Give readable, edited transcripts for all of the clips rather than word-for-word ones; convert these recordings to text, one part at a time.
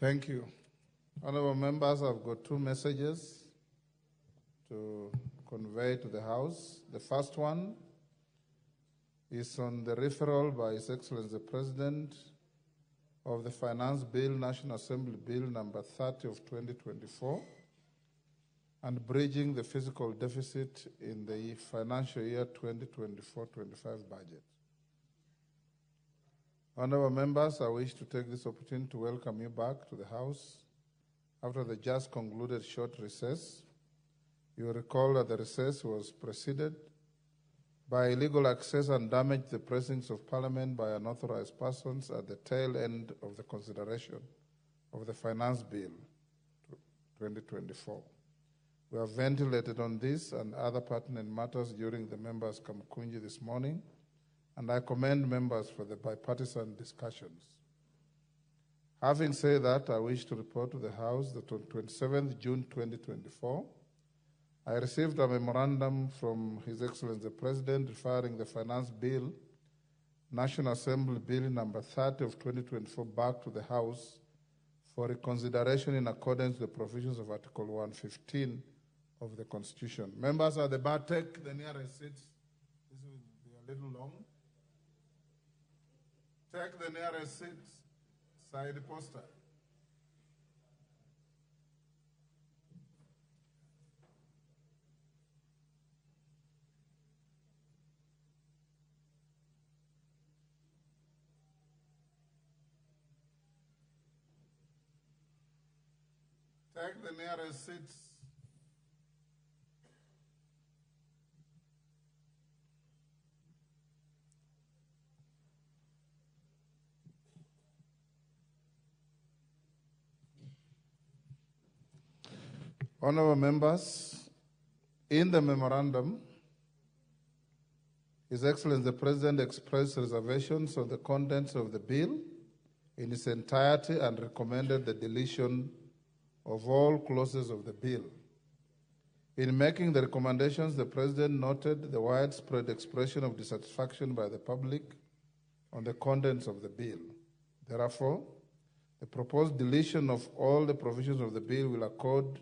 Thank you. Honorable members, I've got two messages to convey to the House. The first one is on the referral by His Excellency the President of the Finance Bill, National Assembly Bill number 30 of 2024, and bridging the fiscal deficit in the financial year 2024-25 budget. Honorable members, I wish to take this opportunity to welcome you back to the House after the just concluded short recess. You will recall that the recess was preceded by illegal access and damage to the precincts of Parliament by unauthorized persons at the tail end of the consideration of the Finance Bill 2024. We have ventilated on this and other pertinent matters during the members' Kamkunji this morning, and I commend members for the bipartisan discussions. Having said that, I wish to report to the House that on 27th June 2024, I received a memorandum from His Excellency the President referring the Finance Bill, National Assembly Bill number 30 of 2024 back to the House for reconsideration in accordance with the provisions of Article 115 of the Constitution. Members at the bar, take the nearest seats. This will be a little long. Take the nearest seats. Side poster. Take the nearest seats. Honorable members, in the memorandum, His Excellency the President expressed reservations on the contents of the bill in its entirety and recommended the deletion of all clauses of the bill. In making the recommendations, the President noted the widespread expression of dissatisfaction by the public on the contents of the bill. Therefore, the proposed deletion of all the provisions of the bill will accord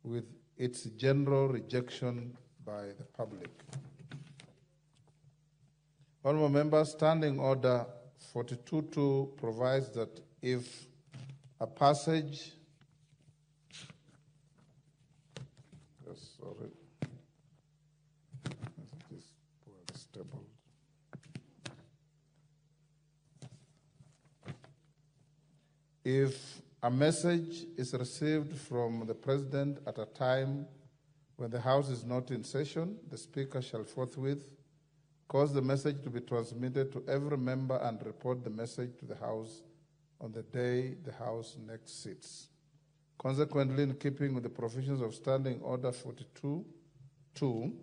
with its general rejection by the public. Honorable members, Standing Order 42.2 provides that if a passage if a message is received from the President at a time when the House is not in session, the Speaker shall forthwith cause the message to be transmitted to every member and report the message to the House on the day the House next sits. Consequently, in keeping with the provisions of Standing Order 42.2,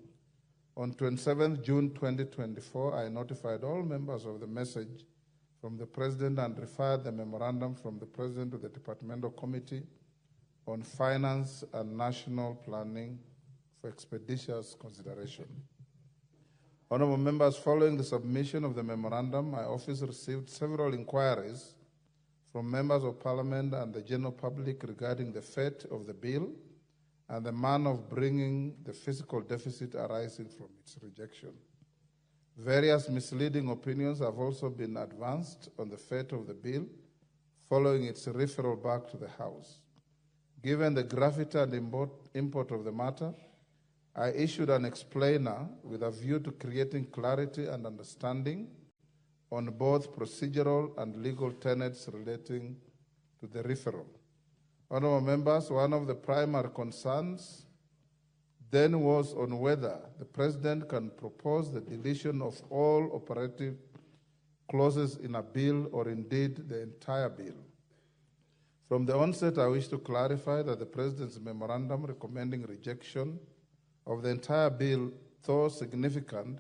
on 27 June 2024, I notified all members of the message from the President and referred the memorandum from the President to the Departmental Committee on Finance and National Planning for expeditious consideration. Honorable members, following the submission of the memorandum, my office received several inquiries from members of Parliament and the general public regarding the fate of the bill and the manner of bringing the fiscal deficit arising from its rejection. Various misleading opinions have also been advanced on the fate of the bill following its referral back to the House. Given the gravity and import of the matter, I issued an explainer with a view to creating clarity and understanding on both procedural and legal tenets relating to the referral. Honorable members, one of the primary concerns then was on whether the President can propose the deletion of all operative clauses in a bill or indeed the entire bill. From the onset, I wish to clarify that the President's memorandum recommending rejection of the entire bill, though significant,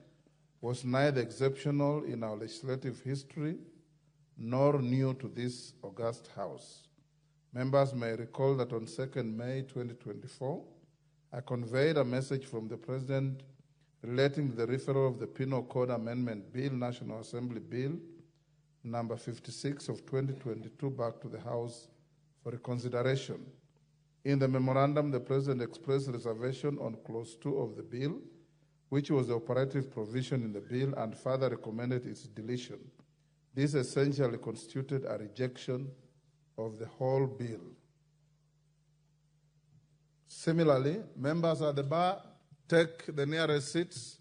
was neither exceptional in our legislative history nor new to this august House. Members may recall that on 2nd May 2024, I conveyed a message from the President relating to the referral of the Penal Code Amendment Bill, National Assembly Bill, number 56 of 2022 back to the House for reconsideration. In the memorandum, the President expressed reservation on Clause 2 of the bill, which was the operative provision in the bill, and further recommended its deletion. This essentially constituted a rejection of the whole bill. Similarly, members at the bar, take the nearest seats.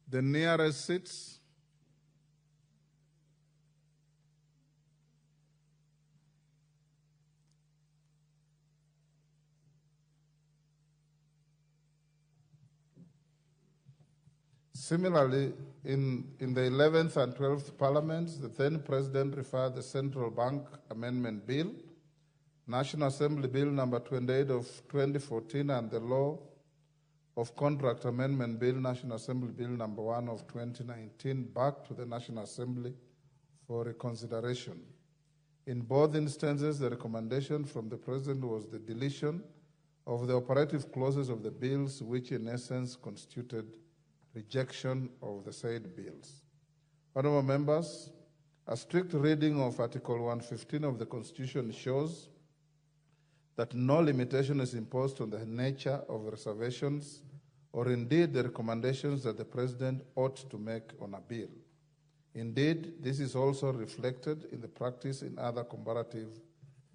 The nearest seats. Similarly, in the 11th and 12th Parliaments, the then President referred the Central Bank Amendment Bill, National Assembly Bill number 28 of 2014, and the Law of Contract Amendment Bill, National Assembly Bill number 1 of 2019, back to the National Assembly for reconsideration. In both instances, the recommendation from the President was the deletion of the operative clauses of the bills, which in essence constituted rejection of the said bills. Honorable members, a strict reading of Article 115 of the Constitution shows that no limitation is imposed on the nature of reservations or indeed the recommendations that the President ought to make on a bill. Indeed, this is also reflected in the practice in other comparative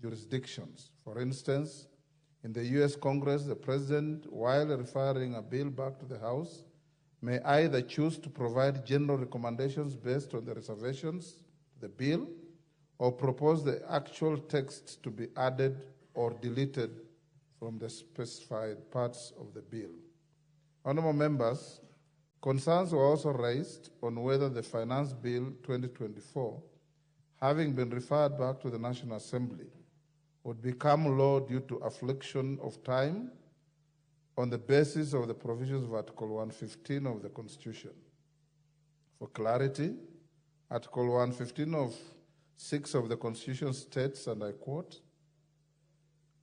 jurisdictions. For instance, in the U.S. Congress, the President, while referring a bill back to the House, may either choose to provide general recommendations based on the reservations to the bill or propose the actual text to be added or deleted from the specified parts of the bill. Honorable members, concerns were also raised on whether the Finance Bill 2024, having been referred back to the National Assembly, would become law due to affliction of time on the basis of the provisions of Article 115 of the Constitution. For clarity, Article 115 of 6 of the Constitution states, and I quote,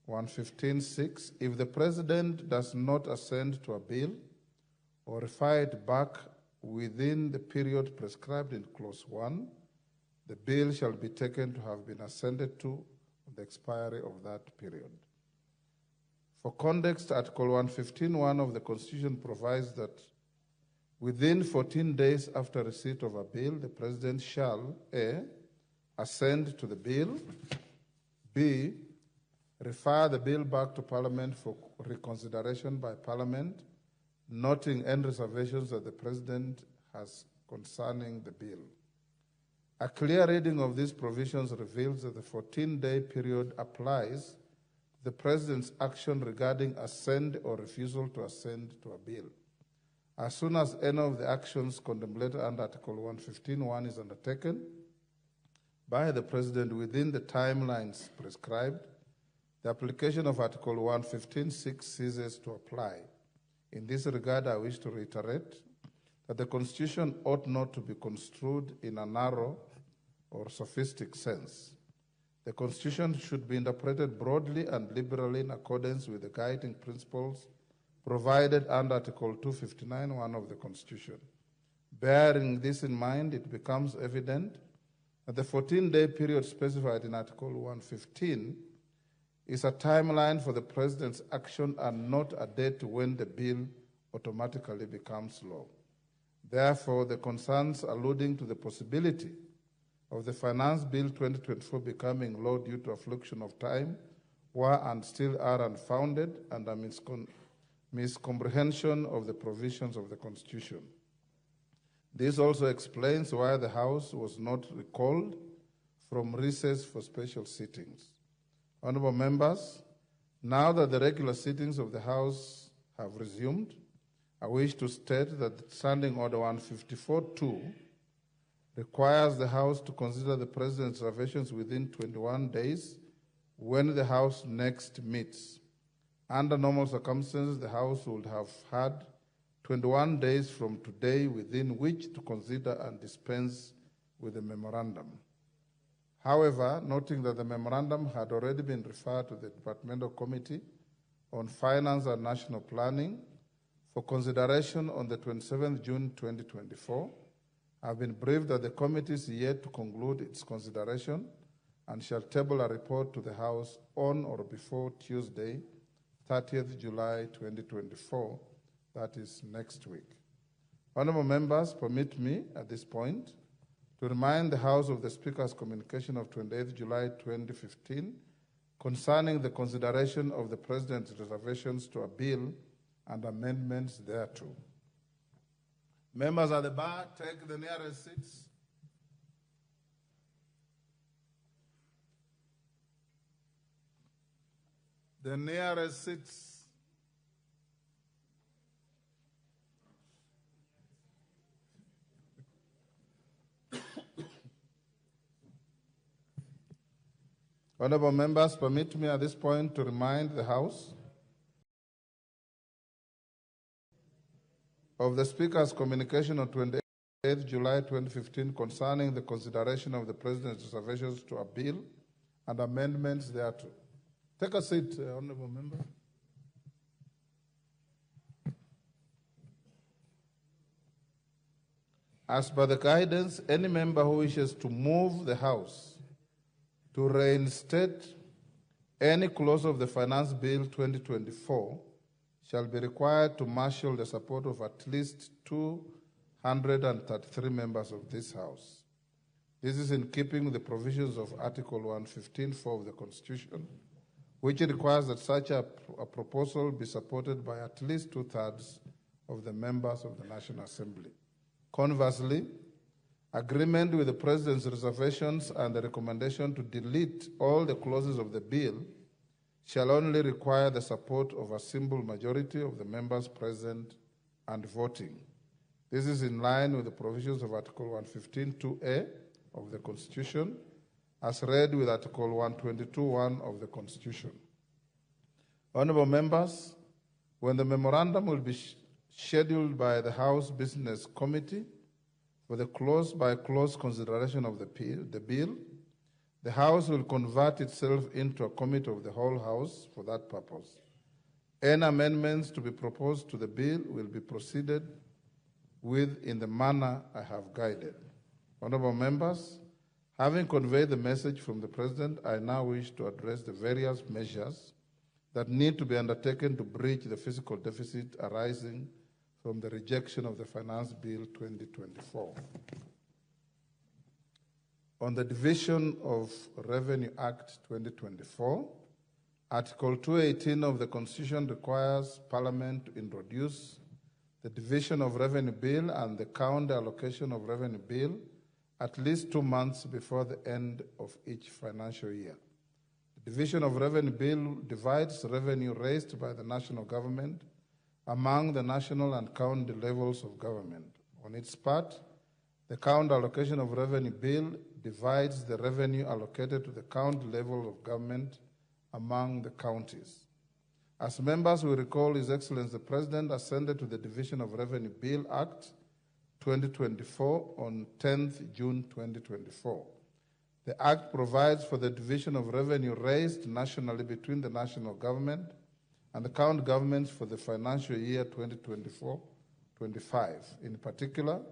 115.6, if the President does not assent to a bill or refer it back within the period prescribed in Clause 1, the bill shall be taken to have been assented to on the expiry of that period. For context, Article 115.1 of the Constitution provides that within 14 days after receipt of a bill, the President shall A, assent to the bill, B, refer the bill back to Parliament for reconsideration by Parliament, noting any reservations that the President has concerning the bill. A clear reading of these provisions reveals that the 14-day period applies the President's action regarding assent or refusal to assent to a bill. As soon as any of the actions contemplated under Article 115.1 is undertaken by the President within the timelines prescribed, the application of Article 115.6 ceases to apply. In this regard, I wish to reiterate that the Constitution ought not to be construed in a narrow or sophistic sense. The Constitution should be interpreted broadly and liberally in accordance with the guiding principles provided under Article 259.1 of the Constitution. Bearing this in mind, it becomes evident that the 14-day period specified in Article 115 is a timeline for the President's action and not a date when the bill automatically becomes law. Therefore, the concerns alluding to the possibility of the Finance Bill 2024 becoming law due to affliction of time were and still are unfounded and a miscomprehension of the provisions of the Constitution. This also explains why the House was not recalled from recess for special sittings. Honorable members, now that the regular sittings of the House have resumed, I wish to state that Standing Order 154.2 requires the House to consider the President's reservations within 21 days when the House next meets. Under normal circumstances, the House would have had 21 days from today within which to consider and dispense with the memorandum. However, noting that the memorandum had already been referred to the Departmental Committee on Finance and National Planning for consideration on the 27th June 2024, I've been briefed that the committee is yet to conclude its consideration and shall table a report to the House on or before Tuesday, 30th July 2024, that is next week. Honorable members, permit me at this point to remind the House of the Speaker's communication of 28th July 2015 concerning the consideration of the President's reservations to a bill and amendments thereto. Members at the bar, take the nearest seats. The nearest seats. Honorable members, permit me at this point to remind the House of the Speaker's communication on 28th July 2015 concerning the consideration of the President's reservations to a bill and amendments thereto. Take a seat, Honorable Member. As per the guidance, any member who wishes to move the House to reinstate any clause of the Finance Bill 2024 shall be required to marshal the support of at least 233 members of this House. This is in keeping with the provisions of Article 115(4) of the Constitution, which requires that such a proposal be supported by at least 2/3 of the members of the National Assembly. Conversely, agreement with the President's reservations and the recommendation to delete all the clauses of the bill shall only require the support of a simple majority of the members present and voting. This is in line with the provisions of Article 115(2)(a) of the Constitution, as read with Article 122(1) of the Constitution. Honorable members, when the memorandum will be scheduled by the House Business Committee for the clause-by-clause consideration of the bill, the House will convert itself into a committee of the whole House for that purpose. Any amendments to be proposed to the bill will be proceeded with in the manner I have guided. Honorable members, having conveyed the message from the President, I now wish to address the various measures that need to be undertaken to bridge the fiscal deficit arising from the rejection of the Finance Bill 2024. On the Division of Revenue Act 2024, Article 218 of the Constitution requires Parliament to introduce the Division of Revenue Bill and the Counter Allocation of Revenue Bill at least 2 months before the end of each financial year. The Division of Revenue Bill divides revenue raised by the national government among the national and county levels of government. On its part, the Counter Allocation of Revenue Bill divides the revenue allocated to the county level of government among the counties. As members will recall, His Excellency the President assented to the Division of Revenue Bill Act 2024 on 10th June 2024. The Act provides for the division of revenue raised nationally between the national government and the county governments for the financial year 2024-25. In particular,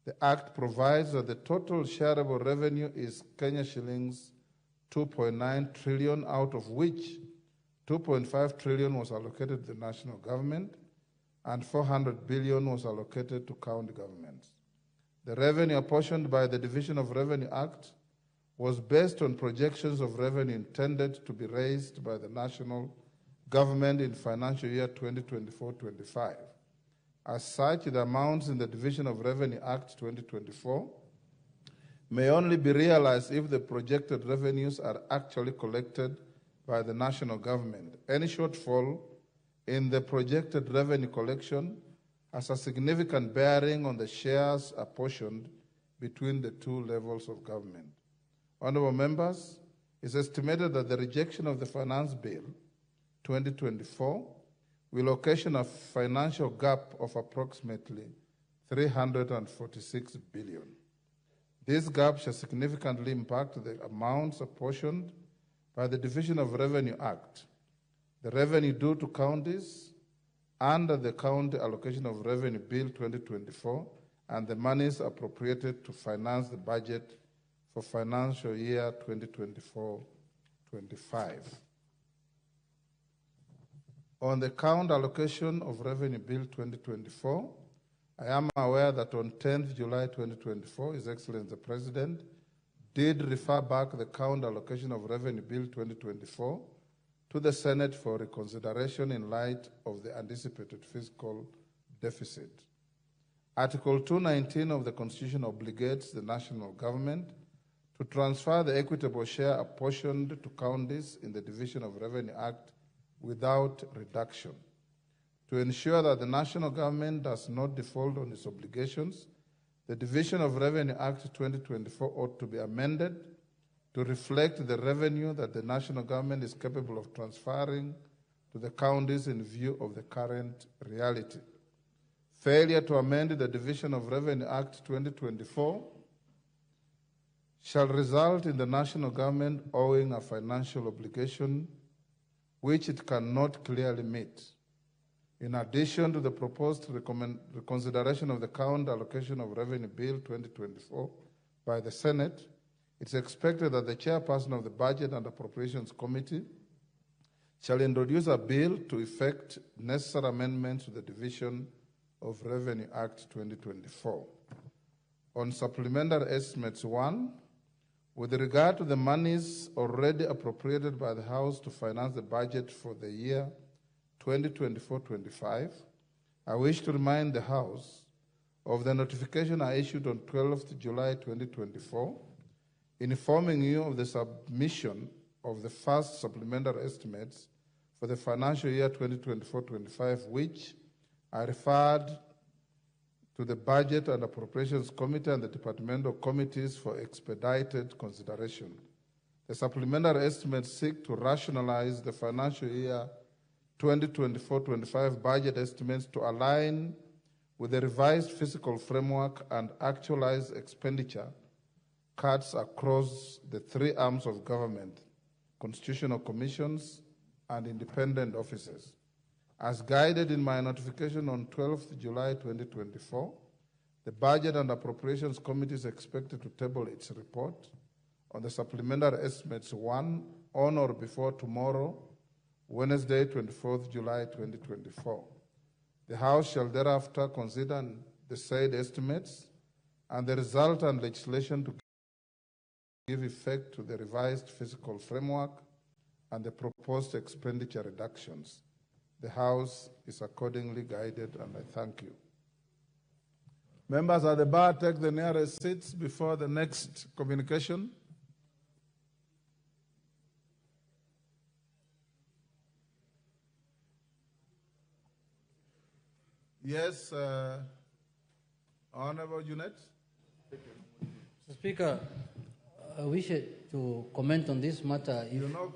the Act provides that the total shareable revenue is Kenya shillings 2.9 trillion, out of which 2.5 trillion was allocated to the national government and 400 billion was allocated to county governments. The revenue apportioned by the Division of Revenue Act was based on projections of revenue intended to be raised by the national government in financial year 2024-25. As such, the amounts in the Division of Revenue Act 2024 may only be realized if the projected revenues are actually collected by the national government. Any shortfall in the projected revenue collection has a significant bearing on the shares apportioned between the two levels of government. Honorable members, it's estimated that the rejection of the Finance Bill 2024 will occasion a financial gap of approximately 346 billion. This gap shall significantly impact the amounts apportioned by the Division of Revenue Act, the revenue due to counties under the County Allocation of Revenue Bill 2024, and the monies appropriated to finance the budget for financial year 2024-25. On the count allocation of Revenue Bill 2024, I am aware that on 10th July 2024, His Excellency the President did refer back the count allocation of Revenue Bill 2024 to the Senate for reconsideration in light of the anticipated fiscal deficit. Article 219 of the Constitution obligates the national government to transfer the equitable share apportioned to counties in the Division of Revenue Act without reduction. To ensure that the national government does not default on its obligations, the Division of Revenue Act 2024 ought to be amended to reflect the revenue that the national government is capable of transferring to the counties in view of the current reality. Failure to amend the Division of Revenue Act 2024 shall result in the national government owing a financial obligation which it cannot clearly meet. In addition to the proposed reconsideration of the count allocation of Revenue Bill 2024 by the Senate, it's expected that the chairperson of the Budget and Appropriations Committee shall introduce a bill to effect necessary amendments to the Division of Revenue Act 2024. On Supplementary Estimates 1, with regard to the monies already appropriated by the House to finance the budget for the year 2024-25, I wish to remind the House of the notification I issued on 12th July 2024, informing you of the submission of the first supplementary estimates for the financial year 2024-25, which I referred to the Budget and Appropriations Committee and the departmental committees for expedited consideration. The supplementary estimates seek to rationalize the financial year 2024-25 budget estimates to align with the revised fiscal framework and actualize expenditure cuts across the three arms of government, constitutional commissions, and independent offices. As guided in my notification on 12th July 2024, the Budget and Appropriations Committee is expected to table its report on the Supplementary Estimates 1 on or before tomorrow, Wednesday, 24th July 2024. The House shall thereafter consider the said estimates and the resultant legislation to give effect to the revised fiscal framework and the proposed expenditure reductions. The House is accordingly guided, and I thank you. Members at the bar, take the nearest seats before the next communication. Yes, Honorable Junet. Mr. Speaker, I wish to comment on this matter. You know,